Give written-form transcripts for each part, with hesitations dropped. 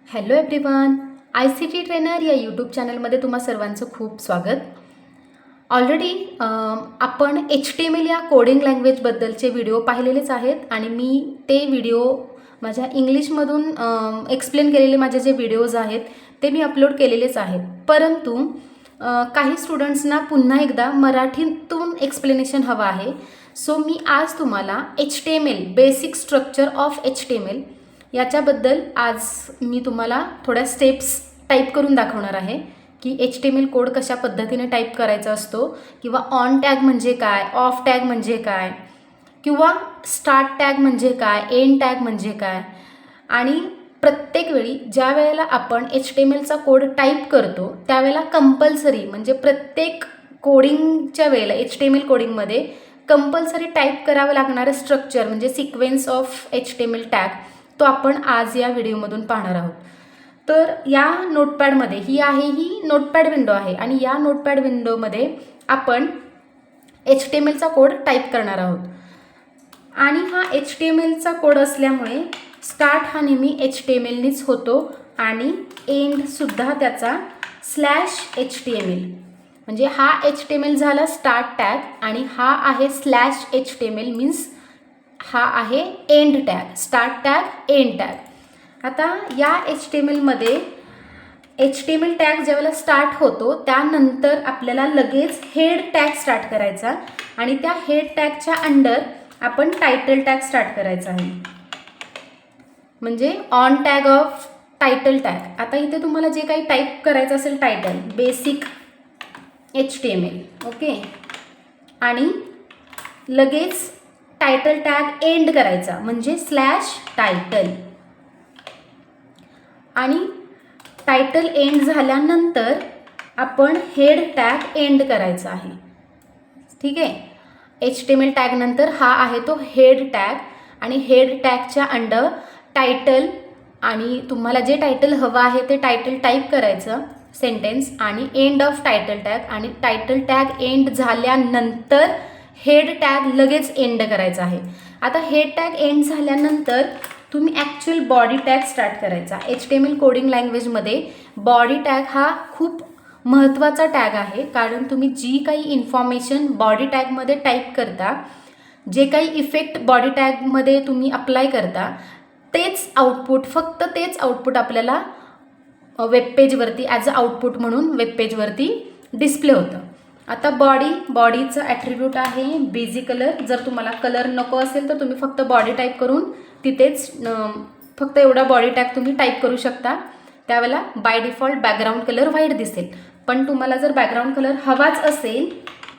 Hello everyone, ICT trainer या YouTube चॅनलमध्ये तुम्हा सर्वांचं खूप स्वागत. ऑलरेडी आपण HTML या कोडिंग लँग्वेजबद्दलचे व्हिडिओ पाहिलेलेच आहेत आणि मी ते व्हिडिओ माझ्या इंग्लिशमधून एक्सप्लेन केलेले माझे जे व्हिडिओज आहेत ते मी अपलोड केलेलेच आहेत. परंतु काही स्टुडंट्सना पुन्हा एकदा मराठीतून एक्सप्लेनेशन हवं आहे. सो मी आज तुम्हाला HTML basic structure of HTML याच्याबद्दल आज मी तुम्हाला थोड्या स्टेप्स टाईप करून दाखवणार आहे की HTML कोड कशा पद्धतीने टाईप करायचा असतो, किंवा ऑन टॅग म्हणजे काय, ऑफ टॅग म्हणजे काय, किंवा स्टार्ट टॅग म्हणजे काय, एंड टॅग म्हणजे काय. आणि प्रत्येक वेळी ज्या वेळेला आपण HTMLचा कोड टाईप करतो त्यावेळेला कंपल्सरी म्हणजे प्रत्येक कोडिंगच्या वेळेला HTML कोडिंगमध्ये कंपल्सरी टाईप करावं लागणारं स्ट्रक्चर म्हणजे सिक्वेन्स ऑफ HTML टॅग तो आपण आज या व्हिडिओमधून पाहणार आहोत. तर या नोटपॅडमध्ये ही नोटपॅड विंडो आहे आणि या नोटपॅड विंडोमध्ये आपण HTMLचा कोड टाईप करणार आहोत. आणि हा HTMLचा कोड असल्यामुळे स्टार्ट हा नेहमी HTMLनीच होतो आणि एंडसुद्धा त्याचा /HTML म्हणजे हा HTML झाला स्टार्ट टॅग आणि हा आहे /HTML मीन्स हा आहे end tag, start tag, end tag. आता या HTMLमध्ये HTML टॅग ज्यावेळेला स्टार्ट होतो त्यानंतर आपल्याला लगेच हेड टॅग स्टार्ट करायचा आणि त्या हेड टॅगच्या अंडर आपण टायटल टॅग स्टार्ट करायचा आहे, म्हणजे on tag of title tag. आता इथे तुम्हाला जे काही टाईप करायचं असेल टायटल बेसिक HTML ओके, आणि लगेच टायटल टॅग एंड करायचा म्हणजे /टायटल, आणि टायटल एंड झाल्यानंतर आपण हेड टॅग एंड करायचा आहे. ठीक आहे, HTML टॅग नंतर हा आहे तो हेड टॅग आणि हेड टॅगच्या अंडर टायटल, आणि तुम्हाला जे टायटल हवं आहे ते टायटल टाईप करायचं सेंटेन्स, आणि एंड ऑफ टायटल टॅग, आणि टायटल टॅग एंड झाल्यानंतर हेड टॅग लगेच एंड करायचा आहे. आता हेड टॅग एंड झाल्यानंतर तुम्ही ॲक्च्युअल बॉडी टॅग स्टार्ट करायचा. HTML कोडिंग लँग्वेजमध्ये बॉडी टॅग हा खूप महत्त्वाचा टॅग आहे, कारण तुम्ही जी काही इन्फॉर्मेशन बॉडी टॅगमध्ये टाईप करता, जे काही इफेक्ट बॉडी टॅगमध्ये तुम्ही अप्लाय करता तेच आउटपुट, फक्त तेच आउटपुट आपल्याला वेबपेजवरती ॲज अ आउटपुट म्हणून वेबपेजवरती डिस्प्ले होतं. आता बॉडीचं ॲट्रिब्यूट आहे बेजी कलर. जर तुम्हाला कलर नको असेल तर तुम्ही फक्त बॉडी टाईप करून तिथेच फक्त एवढा बॉडी टॅग तुम्ही टाईप करू शकता. त्यावेळेला by default background colour white दिसेल. पण तुम्हाला जर बॅकग्राऊंड कलर हवाच असेल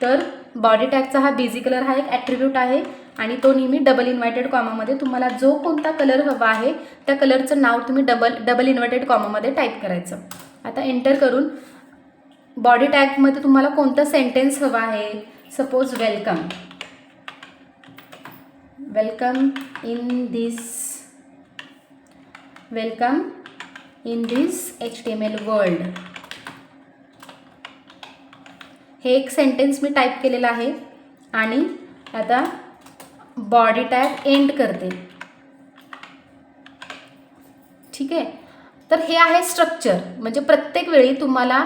तर बॉडी टॅगचा हा बेजी कलर हा एक ॲट्रिब्यूट आहे आणि तो नेहमी डबल इन्व्हर्टेड कॉमामध्ये तुम्हाला जो कोणता कलर हवा आहे त्या कलरचं नाव तुम्ही डबल इन्व्हर्टेड कॉमामध्ये टाईप करायचं. आता एंटर करून बॉडी टॅगमध्ये तुम्हाला कोणतं सेंटेन्स हवं आहे, suppose welcome in this HTML world, हे एक सेंटेन्स मी टाईप केलेलं आहे आणि आता बॉडी टॅग एंड करते. ठीक आहे, तर हे आहे स्ट्रक्चर. म्हणजे प्रत्येक वेळी तुम्हाला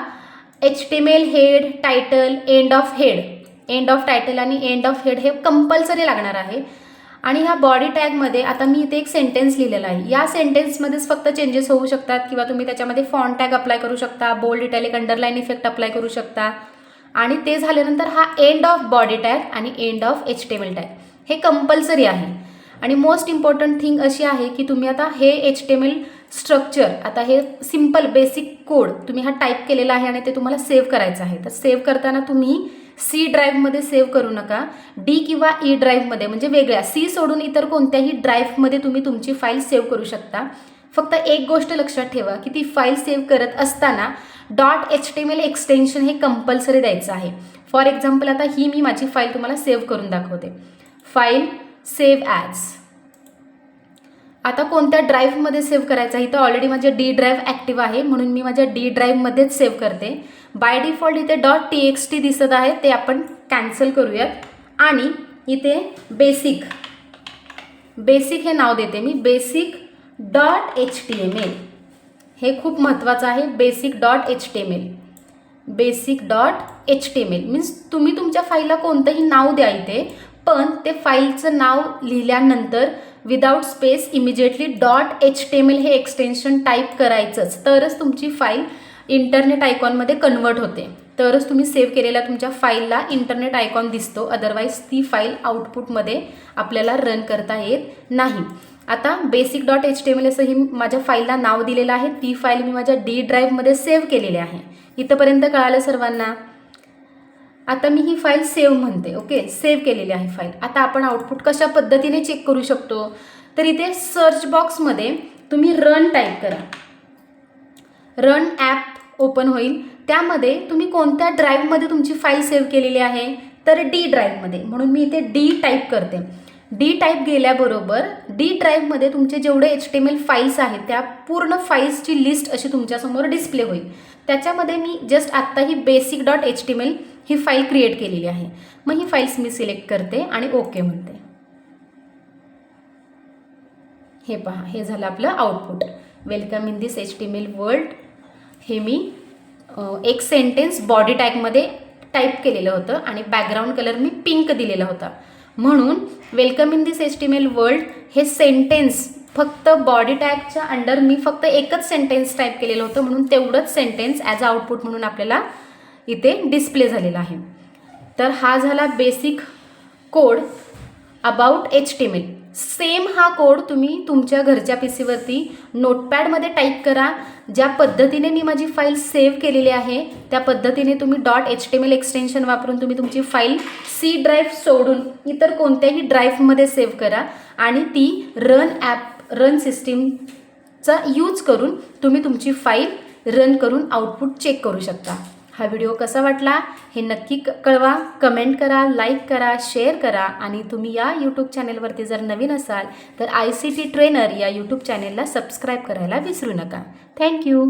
HTML head, title, end of title आणि एंड ऑफ हेड हे कंपल्सरी लागणार आहे. आणि ह्या बॉडी टॅगमध्ये आता मी इथे एक सेंटेन्स लिहिलेला आहे. या सेंटेन्समध्येच फक्त चेंजेस होऊ शकतात, किंवा तुम्ही त्याच्यामध्ये फॉन्ट टॅग अप्लाय करू शकता, bold, italic, underline effect apply करू शकता. आणि ते झाल्यानंतर हा एंड ऑफ बॉडी टॅग आणि एंड ऑफ HTML टॅग हे कंपल्सरी आहे. आणि मोस्ट इम्पॉर्टंट थिंग अशी आहे की तुम्ही आता हे HTML स्ट्रक्चर, आता हे सिम्पल बेसिक कोड तुम्ही हा टाईप केलेला आहे आणि ते तुम्हाला सेव्ह करायचं आहे. तर सेव्ह करताना तुम्ही C ड्राईव्हमध्ये सेव्ह करू नका, D किंवा E ड्राईव्हमध्ये, म्हणजे वेगळ्या C सोडून इतर कोणत्याही ड्राईव्हमध्ये तुम्ही तुमची फाईल सेव्ह करू शकता. फक्त एक गोष्ट लक्षात ठेवा की ती फाईल सेव्ह करत असताना .html एक्सटेन्शन हे कंपल्सरी द्यायचं आहे. फॉर एक्झाम्पल आता ही मी माझी फाईल तुम्हाला सेव्ह करून दाखवते. फाईल सेव्ह ॲज, आता कोणत्या ड्राईव्हमध्ये सेव्ह करायचं आहे, इथं ऑलरेडी माझे D ड्राईव्ह ॲक्टिव्ह आहे म्हणून मी माझ्या D ड्राईव्हमध्येच सेव्ह करते. बाय डिफॉल्ट इथे .txt दिसत आहे, ते आपण कॅन्सल करूयात. आणि इथे बेसिक हे नाव देते मी, बेसिक .html हे खूप महत्त्वाचं आहे. basic.html. basic.html मीन्स तुम्ही तुमच्या फाईलला कोणतंही नाव द्या इथे, पण ते फाईलचं नाव लिहिल्यानंतर विदाउट स्पेस इमिजिएटली .html हे एक्सटेन्शन टाईप करायचंच, तरच तुमची फाईल इंटरनेट आयकॉनमध्ये कन्वर्ट होते, तरच तुम्ही सेव्ह केलेल्या तुमच्या फाईलला इंटरनेट आयकॉन दिसतो. अदरवाईज ती फाईल आउटपुटमध्ये आपल्याला रन करता येत नाही. आता basic.html असं ही माझ्या फाईलला नाव दिलेलं आहे. ती फाईल मी माझ्या D ड्राईव्हमध्ये सेव्ह केलेली आहे. इथंपर्यंत कळालं सर्वांना? आता मी ही फाईल सेव्ह म्हणते. ओके, सेव्ह केलेली आहे फाईल. आता आपण आउटपुट कशा पद्धतीने चेक करू शकतो, तर इथे सर्च बॉक्समध्ये तुम्ही रन टाईप करा. रन ॲप ओपन होईल. त्यामध्ये तुम्ही कोणत्या ड्राईव्हमध्ये तुमची फाईल सेव्ह केलेली आहे, तर D ड्राईव्हमध्ये. म्हणून मी इथे D टाईप करते. D टाईप गेल्याबरोबर D ड्राईव्हमध्ये तुमचे जेवढे HTML फाईल्स आहेत त्या पूर्ण फाईल्सची लिस्ट अशी तुमच्यासमोर डिस्प्ले होईल. त्याच्यामध्ये मी जस्ट आत्ता ही basic.html ही फाईल क्रिएट केलेली आहे. मग ही फाईल्स मी सिलेक्ट करते आणि ओके म्हणते. हे पहा, हे झालं आपलं output. Welcome in this HTML world. हे मी एक सेंटेन्स बॉडी टॅगमध्ये टाईप केलेलं होतं आणि बॅकग्राऊंड कलर मी पिंक दिलेला होता. म्हणून welcome in this HTML world हे सेंटेन्स फक्त बॉडी टॅगच्या अंडर मी फक्त एकच सेंटेन्स टाईप केलेलं होतं, म्हणून तेवढंच सेंटेन्स ॲज अ आउटपुट म्हणून आपल्याला इथे डिस्प्ले झालेला आहे. तर हा झाला basic code about HTML. Same हा कोड तुम्ही तुमच्या घरच्या PCवरती नोटपॅडमध्ये टाईप करा. ज्या पद्धतीने मी माझी फाईल सेव्ह केलेली आहे त्या पद्धतीने तुम्ही .html एक्सटेन्शन वापरून तुम्ही तुमची फाईल C ड्राईव्ह सोडून इतर कोणत्याही ड्राईव्हमध्ये सेव्ह करा आणि ती रन सिस्टीमचा यूज करून तुम्ही तुमची फाईल रन करून आउटपुट चेक करू शकता. हा व्हिडिओ कसा वाटला हे नक्की कळवा. कमेंट करा, लाईक करा, शेअर करा आणि तुम्ही या यूट्यूब चॅनेलवरती जर नवीन असाल तर ICT ट्रेनर या यूट्यूब चॅनेलला सबस्क्राईब करायला विसरू नका. थँक्यू.